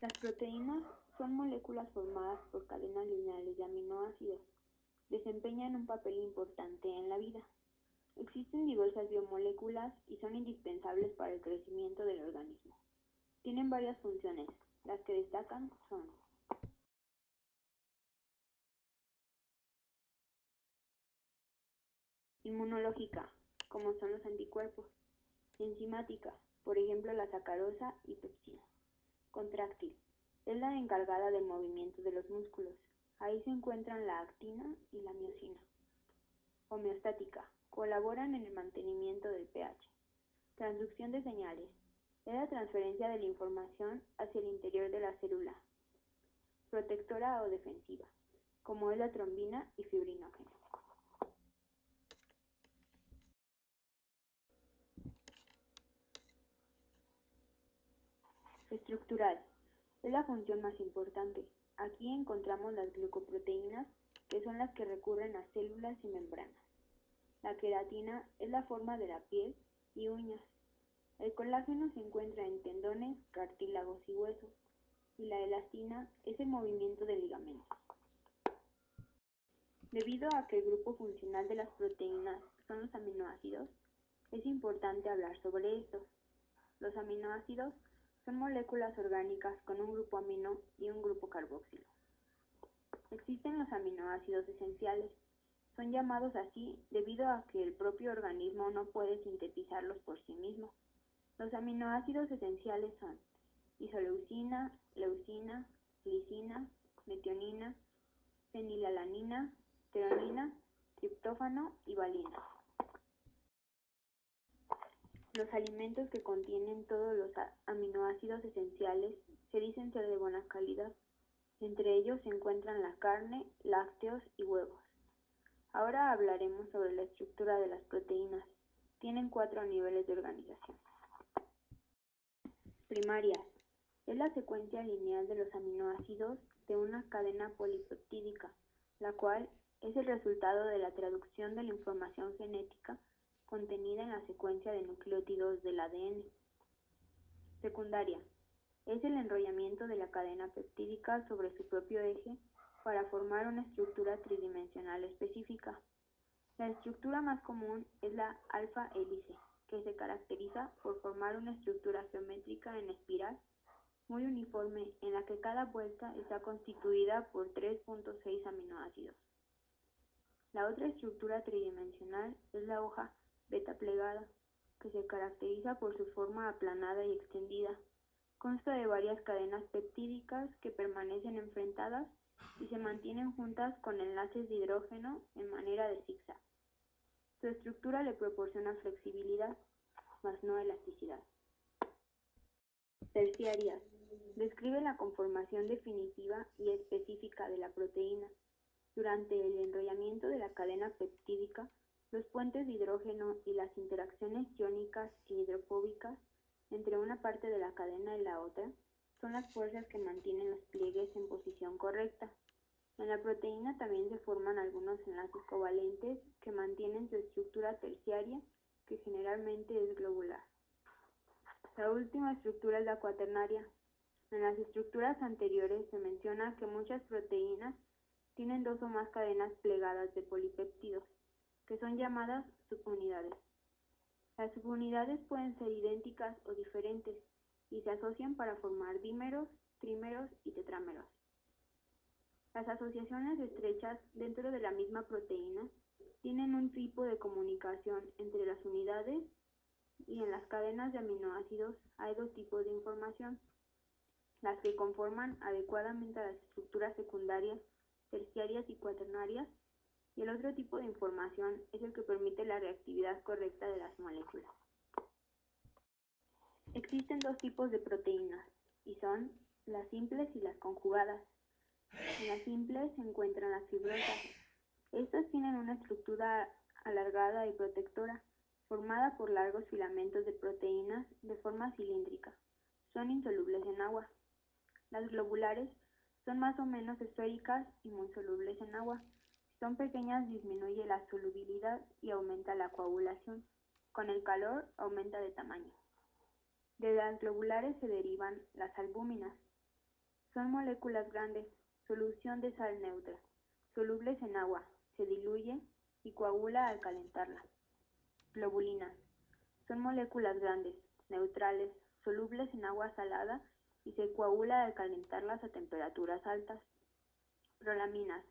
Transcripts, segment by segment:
Las proteínas son moléculas formadas por cadenas lineales de aminoácidos. Desempeñan un papel importante en la vida. Existen diversas biomoléculas y son indispensables para el crecimiento del organismo. Tienen varias funciones. Las que destacan son inmunológica, como son los anticuerpos; enzimática, por ejemplo la sacarosa y pepsina; contráctil, es la encargada del movimiento de los músculos. Ahí se encuentran la actina y la miosina. Homeostática, colaboran en el mantenimiento del pH. Transducción de señales, es la transferencia de la información hacia el interior de la célula. Protectora o defensiva, como es la trombina y fibrinógeno. Estructural, es la función más importante. Aquí encontramos las glucoproteínas, que son las que recurren a células y membranas. La queratina es la forma de la piel y uñas. El colágeno se encuentra en tendones, cartílagos y huesos, y la elastina es el movimiento de ligamentos. Debido a que el grupo funcional de las proteínas son los aminoácidos, es importante hablar sobre estos. Los aminoácidos son moléculas orgánicas con un grupo amino y un grupo carboxilo. Existen los aminoácidos esenciales. Son llamados así debido a que el propio organismo no puede sintetizarlos por sí mismo. Los aminoácidos esenciales son isoleucina, leucina, glicina, metionina, fenilalanina, treonina, triptófano y valina. Los alimentos que contienen todos los aminoácidos esenciales se dicen ser de buena calidad. Entre ellos se encuentran la carne, lácteos y huevos. Ahora hablaremos sobre la estructura de las proteínas. Tienen 4 niveles de organización. Primarias. Es la secuencia lineal de los aminoácidos de una cadena polipeptídica, la cual es el resultado de la traducción de la información genética contenida en la secuencia de nucleótidos del ADN. Secundaria. Es el enrollamiento de la cadena peptídica sobre su propio eje para formar una estructura tridimensional específica. La estructura más común es la alfa-hélice, que se caracteriza por formar una estructura geométrica en espiral muy uniforme en la que cada vuelta está constituida por 3.6 aminoácidos. La otra estructura tridimensional es la hoja beta plegada, que se caracteriza por su forma aplanada y extendida. Consta de varias cadenas peptídicas que permanecen enfrentadas y se mantienen juntas con enlaces de hidrógeno en manera de zigzag. Su estructura le proporciona flexibilidad, mas no elasticidad. Terciarias. Describe la conformación definitiva y específica de la proteína. Durante el enrollamiento de la cadena peptídica, los puentes de hidrógeno y las interacciones iónicas e hidrofóbicas entre una parte de la cadena y la otra son las fuerzas que mantienen los pliegues en posición correcta. En la proteína también se forman algunos enlaces covalentes que mantienen su estructura terciaria, que generalmente es globular. La última estructura es la cuaternaria. En las estructuras anteriores se menciona que muchas proteínas tienen 2 o más cadenas plegadas de polipéptidos, que son llamadas subunidades. Las subunidades pueden ser idénticas o diferentes y se asocian para formar dímeros, trímeros y tetrámeros. Las asociaciones estrechas dentro de la misma proteína tienen un tipo de comunicación entre las unidades, y en las cadenas de aminoácidos hay 2 tipos de información: las que conforman adecuadamente a las estructuras secundarias, terciarias y cuaternarias, y el otro tipo de información es el que permite la reactividad correcta de las moléculas. Existen 2 tipos de proteínas, y son las simples y las conjugadas. En las simples se encuentran las fibrosas. Estas tienen una estructura alargada y protectora, formada por largos filamentos de proteínas de forma cilíndrica. Son insolubles en agua. Las globulares son más o menos esféricas y muy solubles en agua. Si son pequeñas, disminuye la solubilidad y aumenta la coagulación. Con el calor aumenta de tamaño. De las globulares se derivan las albúminas. Son moléculas grandes, solución de sal neutra, solubles en agua, se diluye y coagula al calentarla. Globulinas. Son moléculas grandes, neutrales, solubles en agua salada y se coagula al calentarlas a temperaturas altas. Prolaminas.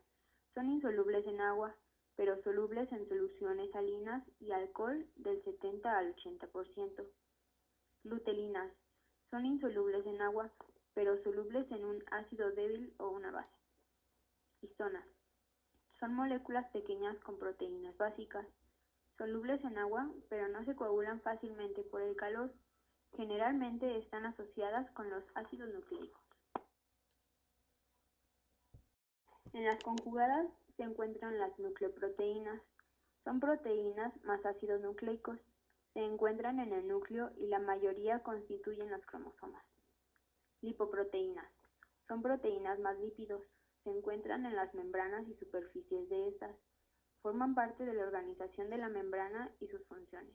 Son insolubles en agua, pero solubles en soluciones salinas y alcohol del 70 al 80%. Glutelinas. Son insolubles en agua, pero solubles en un ácido débil o una base. Histonas. Son moléculas pequeñas con proteínas básicas, solubles en agua, pero no se coagulan fácilmente por el calor. Generalmente están asociadas con los ácidos nucleicos. En las conjugadas se encuentran las nucleoproteínas. Son proteínas más ácidos nucleicos. Se encuentran en el núcleo y la mayoría constituyen los cromosomas. Lipoproteínas. Son proteínas más lípidos. Se encuentran en las membranas y superficies de estas. Forman parte de la organización de la membrana y sus funciones.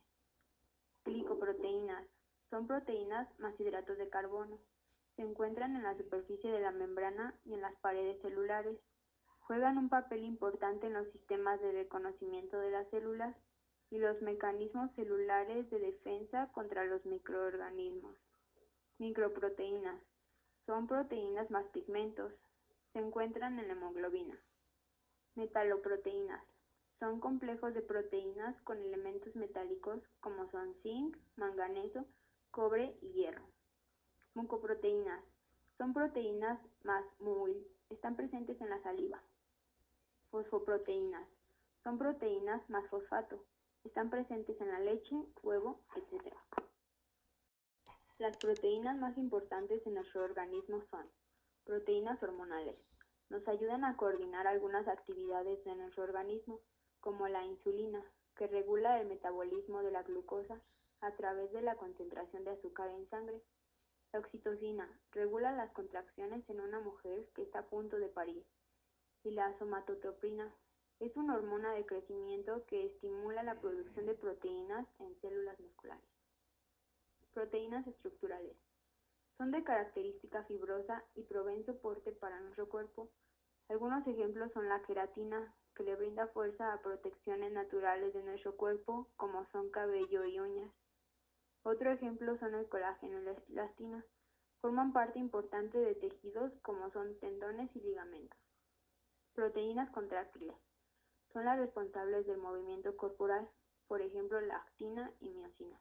Glicoproteínas. Son proteínas más hidratos de carbono. Se encuentran en la superficie de la membrana y en las paredes celulares. Juegan un papel importante en los sistemas de reconocimiento de las células y los mecanismos celulares de defensa contra los microorganismos. Microproteínas. Son proteínas más pigmentos. Se encuentran en la hemoglobina. Metaloproteínas. Son complejos de proteínas con elementos metálicos como son zinc, manganeso, cobre y hierro. Mucoproteínas. Son proteínas más móviles. Están presentes en la saliva. Fosfoproteínas. Son proteínas más fosfato. Están presentes en la leche, huevo, etc. Las proteínas más importantes en nuestro organismo son proteínas hormonales. Nos ayudan a coordinar algunas actividades de nuestro organismo, como la insulina, que regula el metabolismo de la glucosa a través de la concentración de azúcar en sangre. La oxitocina regula las contracciones en una mujer que está a punto de parir. Y la somatotropina es una hormona de crecimiento que estimula la producción de proteínas en células musculares. Proteínas estructurales. Son de característica fibrosa y proveen soporte para nuestro cuerpo. Algunos ejemplos son la queratina, que le brinda fuerza a protecciones naturales de nuestro cuerpo, como son cabello y uñas. Otro ejemplo son el colágeno y la elastina. Forman parte importante de tejidos como son tendones y ligamentos. Proteínas contráctiles. Son las responsables del movimiento corporal, por ejemplo la actina y miosina.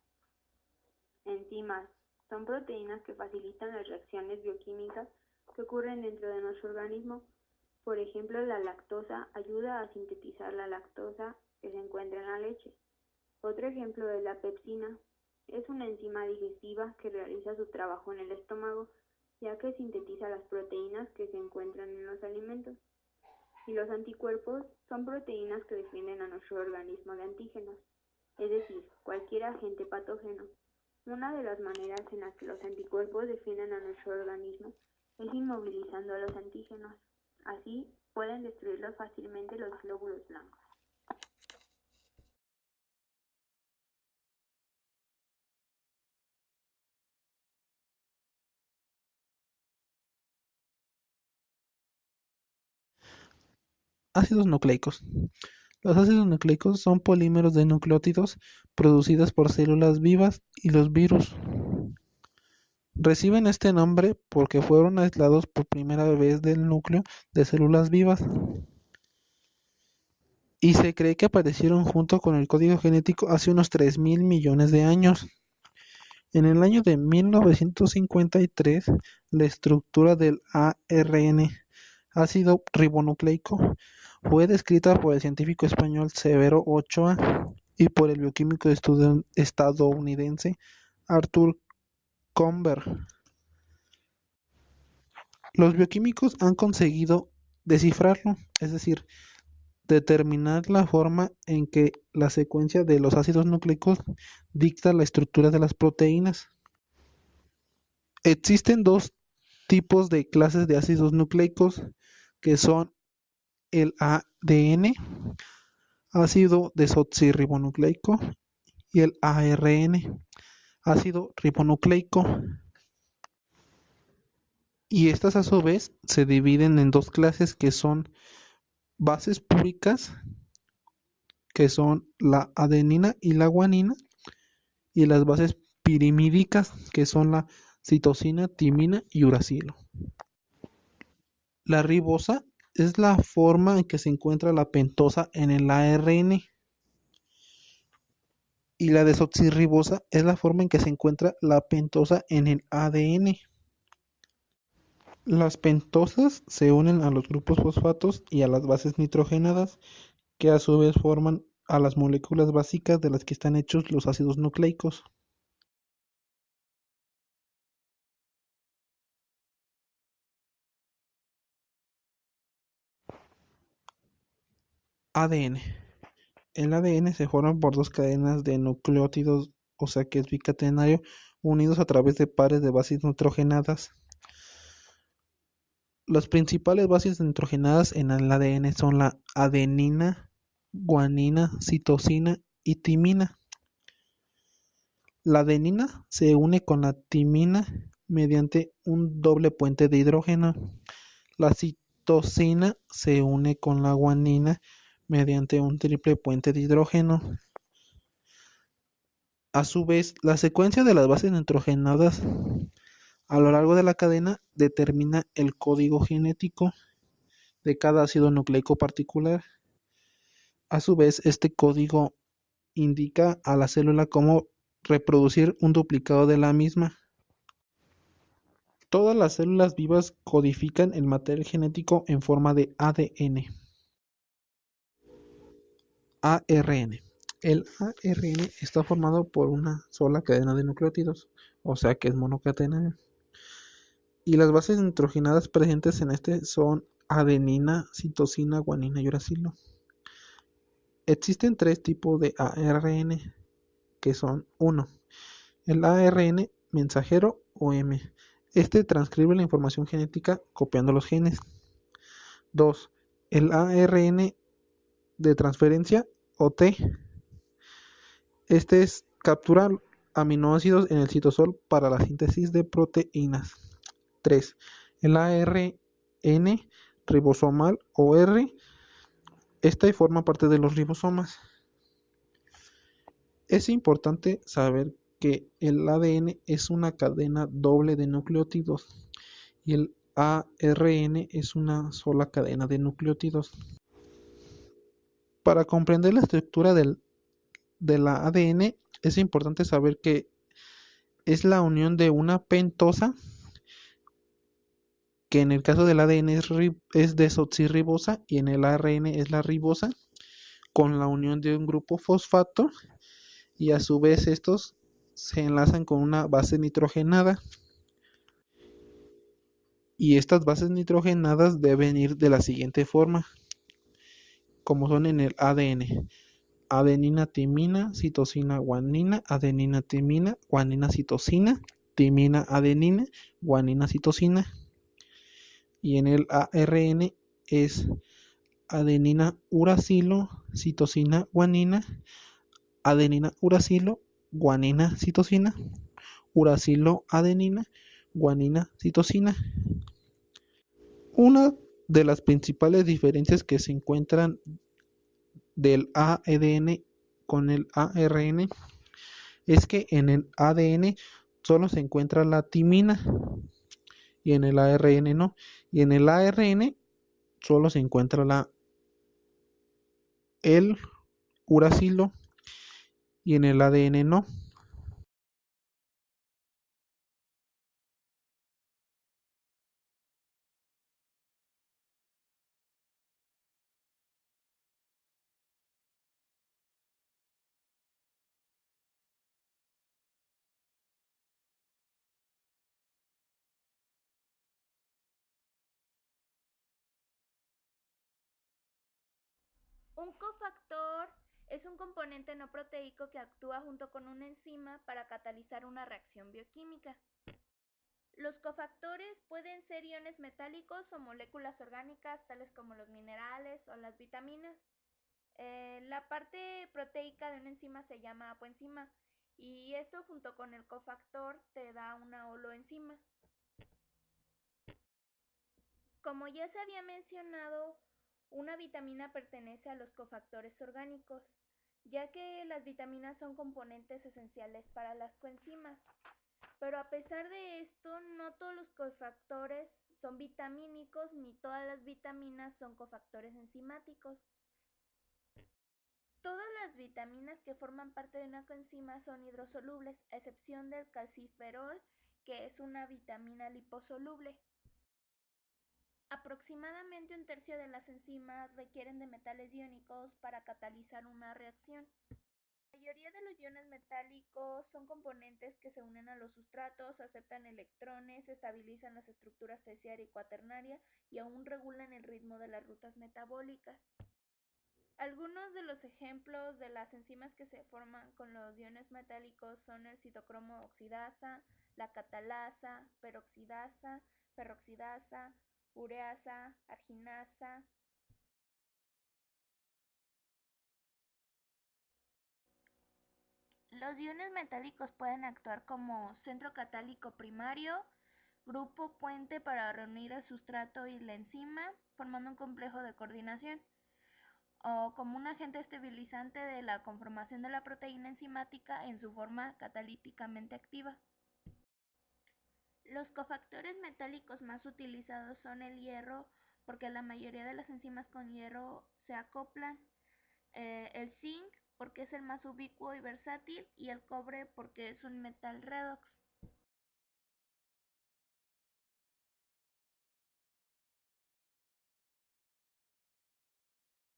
Enzimas. Son proteínas que facilitan las reacciones bioquímicas que ocurren dentro de nuestro organismo. Por ejemplo, la lactosa ayuda a sintetizar la lactosa que se encuentra en la leche. Otro ejemplo es la pepsina. Es una enzima digestiva que realiza su trabajo en el estómago, ya que sintetiza las proteínas que se encuentran en los alimentos. Y los anticuerpos son proteínas que defienden a nuestro organismo de antígenos, es decir, cualquier agente patógeno. Una de las maneras en las que los anticuerpos defienden a nuestro organismo es inmovilizando a los antígenos. Así pueden destruirlos fácilmente los glóbulos blancos. Ácidos nucleicos. Los ácidos nucleicos son polímeros de nucleótidos producidos por células vivas y los virus. Reciben este nombre porque fueron aislados por primera vez del núcleo de células vivas y se cree que aparecieron junto con el código genético hace unos 3.000 millones de años. En el año de 1953, la estructura del ARN, ácido ribonucleico, fue descrita por el científico español Severo Ochoa y por el bioquímico estadounidense Arthur Comber. Los bioquímicos han conseguido descifrarlo, es decir, determinar la forma en que la secuencia de los ácidos nucleicos dicta la estructura de las proteínas. Existen dos tipos de clases de ácidos nucleicos que son el ADN, ácido desoxirribonucleico, y el ARN, ácido ribonucleico. y estas a su vez se dividen en dos clases que son bases púricas, que son la adenina y la guanina, y las bases pirimídicas, que son la citosina, timina y uracilo. La ribosa es la forma en que se encuentra la pentosa en el ARN, y la desoxirribosa es la forma en que se encuentra la pentosa en el ADN. Las pentosas se unen a los grupos fosfatos y a las bases nitrogenadas, que a su vez forman a las moléculas básicas de las que están hechos los ácidos nucleicos. ADN. El ADN se forma por dos cadenas de nucleótidos, o sea que es bicatenario, unidos a través de pares de bases nitrogenadas. Las principales bases nitrogenadas en el ADN son la adenina, guanina, citosina y timina. La adenina se une con la timina mediante un doble puente de hidrógeno. La citosina se une con la guanina mediante un triple puente de hidrógeno. A su vez, la secuencia de las bases nitrogenadas a lo largo de la cadena determina el código genético de cada ácido nucleico particular. A su vez, este código indica a la célula cómo reproducir un duplicado de la misma. Todas las células vivas codifican el material genético en forma de ADN. ARN. El ARN está formado por una sola cadena de nucleótidos, o sea que es monocatenario. Y las bases nitrogenadas presentes en este son adenina, citosina, guanina y uracilo. Existen tres tipos de ARN, que son: 1. El ARN mensajero o M. Este transcribe la información genética copiando los genes. 2. El ARN de transferencia o T. Este es captura aminoácidos en el citosol para la síntesis de proteínas. 3. El ARN ribosomal o R. Esta forma parte de los ribosomas. Es importante saber que el ADN es una cadena doble de nucleótidos y el ARN es una sola cadena de nucleótidos. Para comprender la estructura de la ADN es importante saber que es la unión de una pentosa, que en el caso del ADN es desoxirribosa y en el ARN es la ribosa, con la unión de un grupo fosfato, y a su vez estos se enlazan con una base nitrogenada, y estas bases nitrogenadas deben ir de la siguiente forma, como son en el ADN: adenina, timina, citosina, guanina, adenina, timina, guanina, citosina, timina, adenina, guanina, citosina. Y en el ARN es adenina, uracilo, citosina, guanina, adenina, uracilo, guanina, citosina, uracilo, adenina, guanina, citosina. Una de las principales diferencias que se encuentran del ADN con el ARN es que en el ADN solo se encuentra la timina y en el ARN no. Y en el ARN solo se encuentra el uracilo y en el ADN no. Un cofactor es un componente no proteico que actúa junto con una enzima para catalizar una reacción bioquímica. Los cofactores pueden ser iones metálicos o moléculas orgánicas tales como los minerales o las vitaminas. La parte proteica de una enzima se llama apoenzima y esto junto con el cofactor te da una holoenzima. Como ya se había mencionado, una vitamina pertenece a los cofactores orgánicos, ya que las vitaminas son componentes esenciales para las coenzimas. Pero a pesar de esto, no todos los cofactores son vitamínicos ni todas las vitaminas son cofactores enzimáticos. Todas las vitaminas que forman parte de una coenzima son hidrosolubles, a excepción del calciferol, que es una vitamina liposoluble. Aproximadamente un tercio de las enzimas requieren de metales iónicos para catalizar una reacción. La mayoría de los iones metálicos son componentes que se unen a los sustratos, aceptan electrones, estabilizan las estructuras terciaria y cuaternaria y aún regulan el ritmo de las rutas metabólicas. Algunos de los ejemplos de las enzimas que se forman con los iones metálicos son el citocromo oxidasa, la catalasa, peroxidasa, ferroxidasa, ureasa, arginasa. Los iones metálicos pueden actuar como centro catálico primario, grupo puente para reunir el sustrato y la enzima, formando un complejo de coordinación, o como un agente estabilizante de la conformación de la proteína enzimática en su forma catalíticamente activa. Los cofactores metálicos más utilizados son el hierro, porque la mayoría de las enzimas con hierro se acoplan, el zinc, porque es el más ubicuo y versátil, y el cobre, porque es un metal redox.